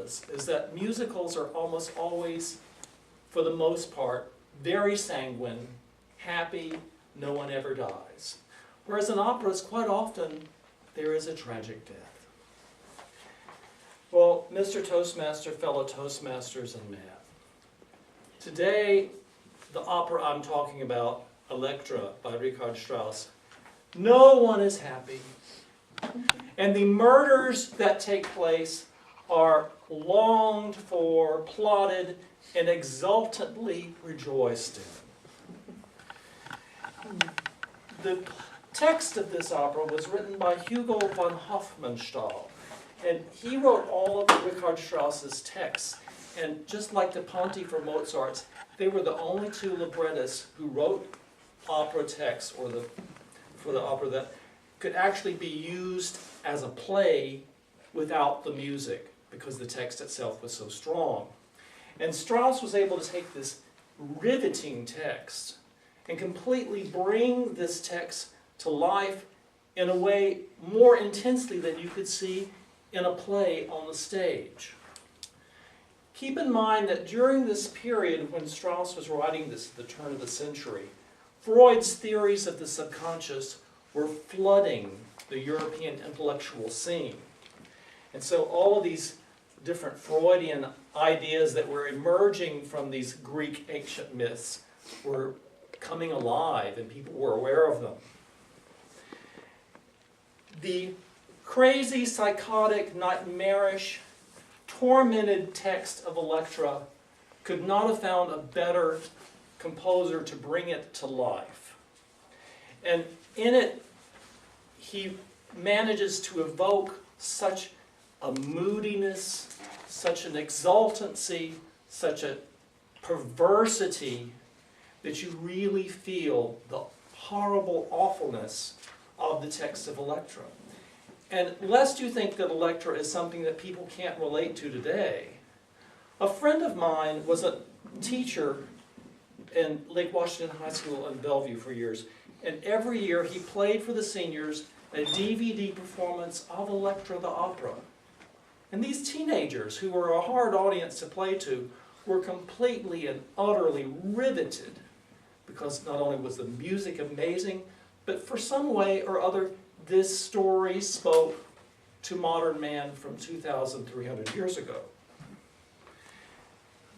operas is that musicals are almost always, for the most part, very sanguine, happy, no one ever dies. Whereas in operas, quite often, there is a tragic death. Well, Mr. Toastmaster, fellow Toastmasters and math. Today, the opera I'm talking about, Elektra by Richard Strauss, no one is happy. And the murders that take place are longed for, plotted, and exultantly rejoiced in. The text of this opera was written by Hugo von Hofmannsthal, and he wrote all of Richard Strauss's texts. And just like the Ponti for Mozart's, they were the only two librettists who wrote opera texts for the opera that could actually be used as a play without the music, because the text itself was so strong. And Strauss was able to take this riveting text and completely bring this text to life in a way more intensely than you could see in a play on the stage. Keep in mind that during this period when Strauss was writing this at the turn of the century, Freud's theories of the subconscious were flooding the European intellectual scene. And so all of these different Freudian ideas that were emerging from these Greek ancient myths were coming alive, and people were aware of them. The crazy, psychotic, nightmarish, tormented text of Elektra could not have found a better composer to bring it to life. And in it, he manages to evoke such a moodiness, such an exultancy, such a perversity, that you really feel the horrible awfulness of the text of Elektra. And lest you think that Elektra is something that people can't relate to today, a friend of mine was a teacher in Lake Washington High School in Bellevue for years, and every year he played for the seniors a DVD performance of Elektra the opera. And these teenagers, who were a hard audience to play to, were completely and utterly riveted, because not only was the music amazing, but for some way or other, this story spoke to modern man from 2,300 years ago.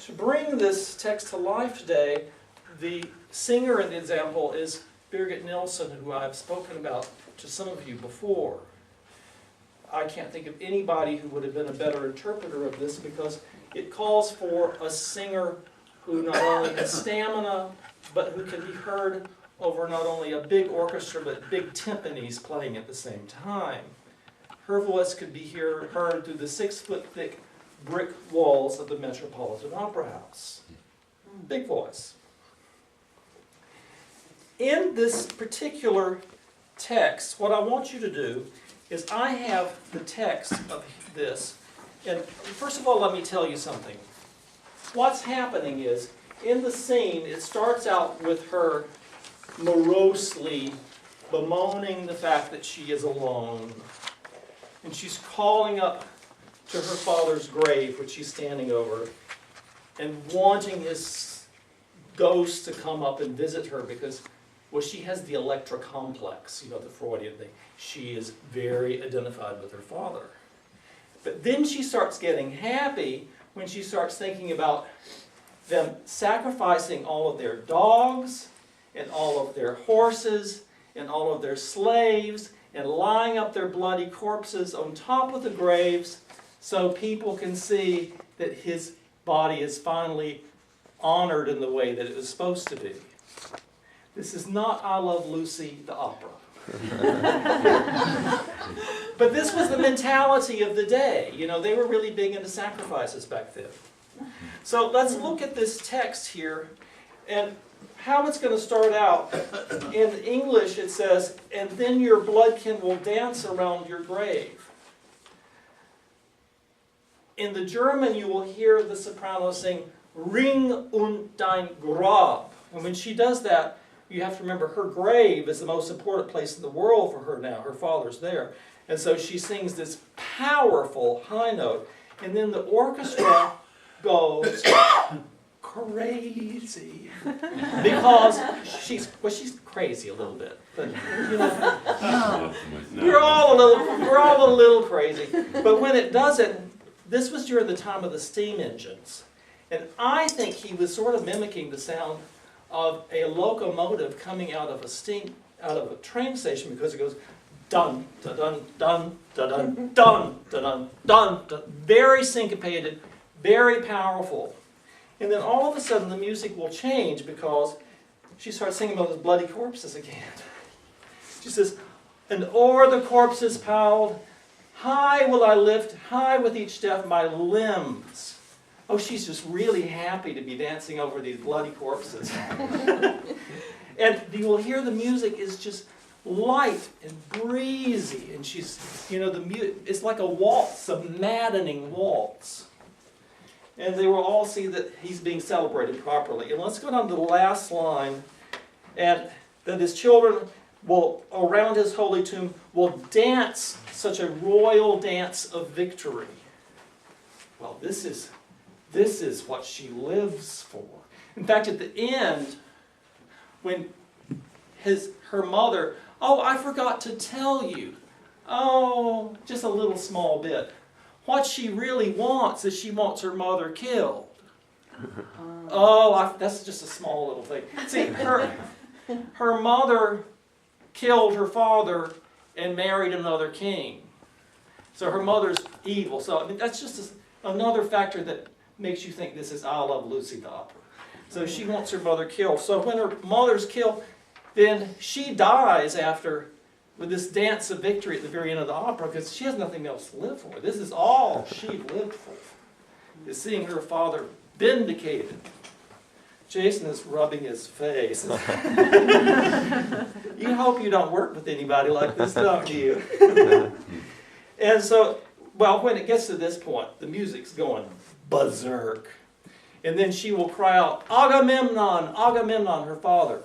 To bring this text to life today, the singer in the example is Birgit Nilsson, who I've spoken about to some of you before. I can't think of anybody who would have been a better interpreter of this, because it calls for a singer who not only has stamina, but who can be heard over not only a big orchestra, but big timpanis playing at the same time. Her voice could be heard through the 6-foot-thick brick walls of the Metropolitan Opera House. Big voice. In this particular text, what I want you to do is, I have the text of this, and first of all, let me tell you something. What's happening is, in the scene, it starts out with her morosely bemoaning the fact that she is alone. And she's calling up to her father's grave, which she's standing over, and wanting his ghost to come up and visit her, because, well, she has the Elektra complex, you know, the Freudian thing. She is very identified with her father. But then she starts getting happy when she starts thinking about them sacrificing all of their dogs, and all of their horses, and all of their slaves, and lying up their bloody corpses on top of the graves, so people can see that his body is finally honored in the way that it was supposed to be. This is not I Love Lucy, the opera. But this was the mentality of the day. You know, they were really big into sacrifices back then. So let's look at this text here, and how it's going to start out. In English it says, "And then your bloodkin will dance around your grave." In the German you will hear the soprano sing, "Ring um dein Grab." And when she does that, you have to remember her grave is the most important place in the world for her now. Her father's there. And so she sings this powerful high note. And then the orchestra goes crazy because she's crazy a little bit, but we're all a little crazy. But when it does it, this was during the time of the steam engines, and I think he was sort of mimicking the sound of a locomotive coming out of a train station, because it goes dun dun dun dun dun dun dun dun dun, very syncopated, very powerful. And then all of a sudden the music will change because she starts singing about those bloody corpses again. She says, "And o'er the corpses piled, high will I lift, high with each step my limbs." Oh, she's just really happy to be dancing over these bloody corpses. And you will hear the music is just light and breezy, and she's, it's like a waltz, a maddening waltz. And they will all see that he's being celebrated properly. And let's go down to the last line, and that his children will, around his holy tomb, will dance such a royal dance of victory. Well, this is what she lives for. In fact, at the end, when her mother, "Oh, I forgot to tell you," oh, just a little small bit. What she really wants is she wants her mother killed. Oh, that's just a small little thing. See, her mother killed her father and married another king. So her mother's evil. So that's just another factor that makes you think this is I Love Lucy the opera. So she wants her mother killed. So when her mother's killed, then she dies with this dance of victory at the very end of the opera, because she has nothing else to live for. This is all she lived for, is seeing her father vindicated. Jason is rubbing his face. You hope you don't work with anybody like this, don't you? And so, well, when it gets to this point, the music's going berserk. And then she will cry out, "Agamemnon, Agamemnon," her father.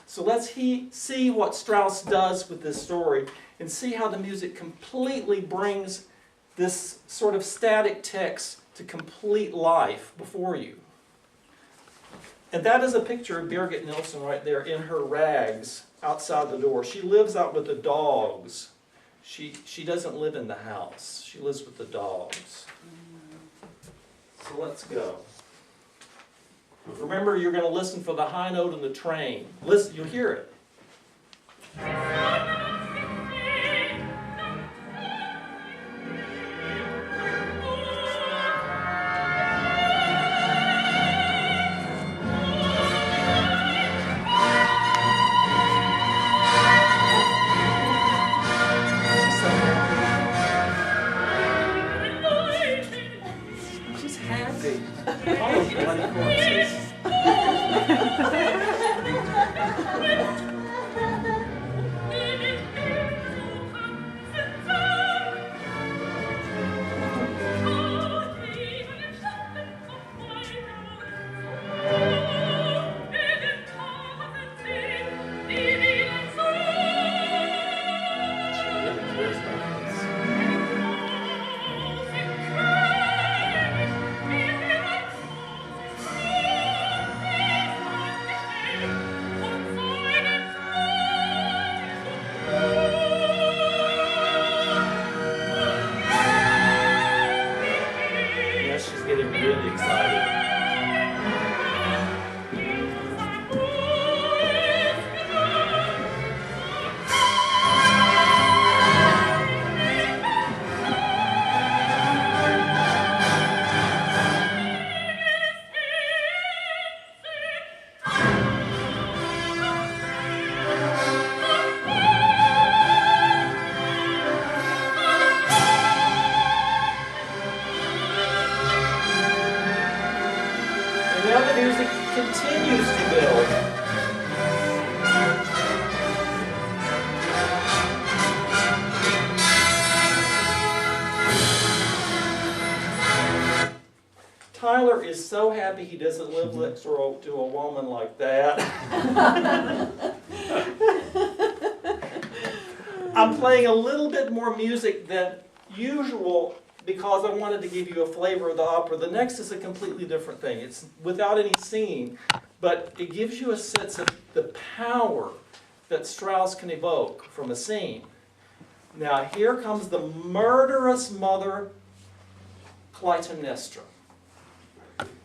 So let's see what Strauss does with this story, and see how the music completely brings this sort of static text to complete life before you. And that is a picture of Birgit Nilsson right there in her rags outside the door. She lives out with the dogs. She doesn't live in the house. She lives with the dogs. So let's go. Remember, you're going to listen for the high note in the train. Listen, you'll hear it. She's happy. All those bloody corpses. Now the music continues to build. Tyler is so happy he doesn't live next door to a woman like that. I'm playing a little bit more music than usual because I wanted to give you a flavor of the opera. The next is a completely different thing. It's without any singing, but it gives you a sense of the power that Strauss can evoke from a scene. Now here comes the murderous mother Clytemnestra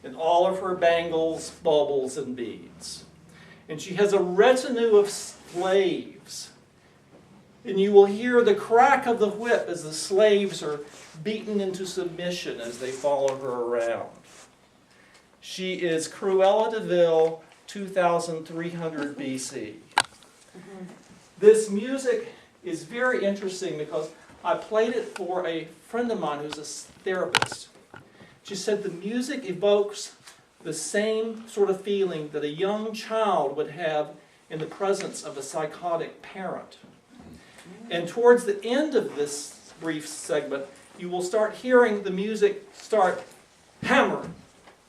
in all of her bangles, baubles, and beads. And she has a retinue of slaves. And you will hear the crack of the whip as the slaves are beaten into submission as they follow her around. She is Cruella de Vil, 2300 BC. This music is very interesting because I played it for a friend of mine who's a therapist. She said the music evokes the same sort of feeling that a young child would have in the presence of a psychotic parent. And towards the end of this brief segment, you will start hearing the music start hammering,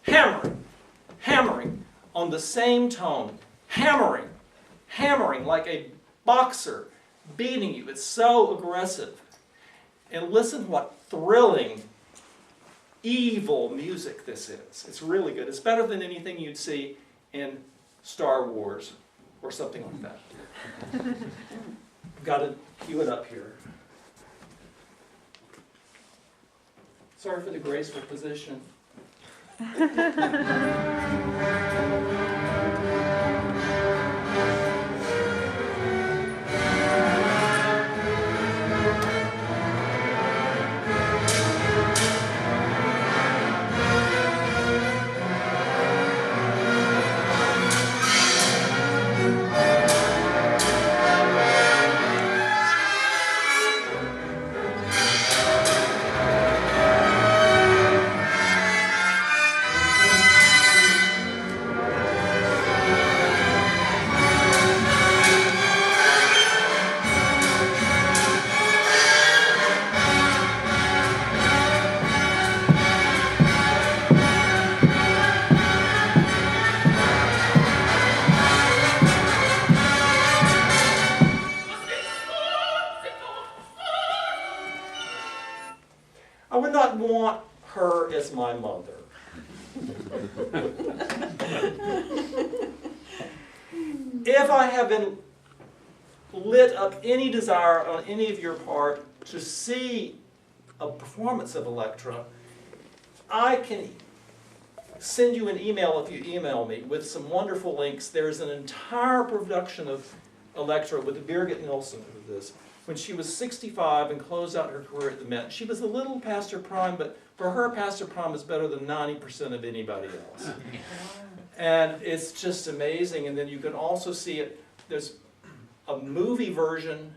hammering, hammering on the same tone. Hammering, hammering like a boxer beating you. It's so aggressive. And listen what thrilling, evil music this is. It's really good. It's better than anything you'd see in Star Wars or something like that. I've got to cue it up here. Sorry for the graceful position. I would not want her as my mother. If I have been lit up any desire on any of your part to see a performance of Elektra, I can send you an email if you email me with some wonderful links. There's an entire production of Elektra with Birgit Nilsson, who did this, when she was 65 and closed out her career at the Met. She was a little past her prime, but for her, past her prime is better than 90% of anybody else. And it's just amazing. And then you can also see it. There's a movie version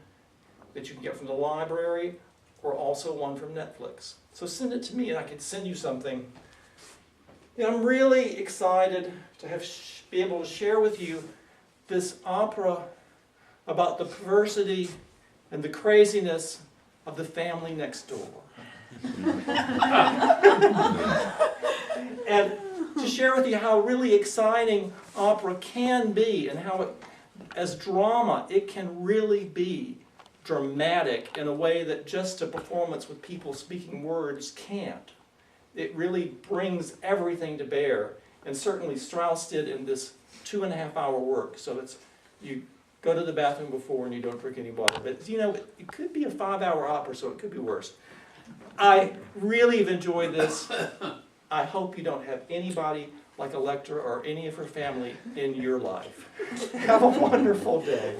that you can get from the library, or also one from Netflix. So send it to me and I can send you something. And I'm really excited to be able to share with you this opera about the perversity and the craziness of the family next door. And to share with you how really exciting opera can be, and how it, as drama, it can really be dramatic in a way that just a performance with people speaking words can't. It really brings everything to bear, and certainly Strauss did in this 2.5-hour work. So it's, you go to the bathroom before and you don't drink any water. But you know, it could be a 5-hour opera, so it could be worse. I really have enjoyed this. I hope you don't have anybody like Elektra or any of her family in your life. Have a wonderful day.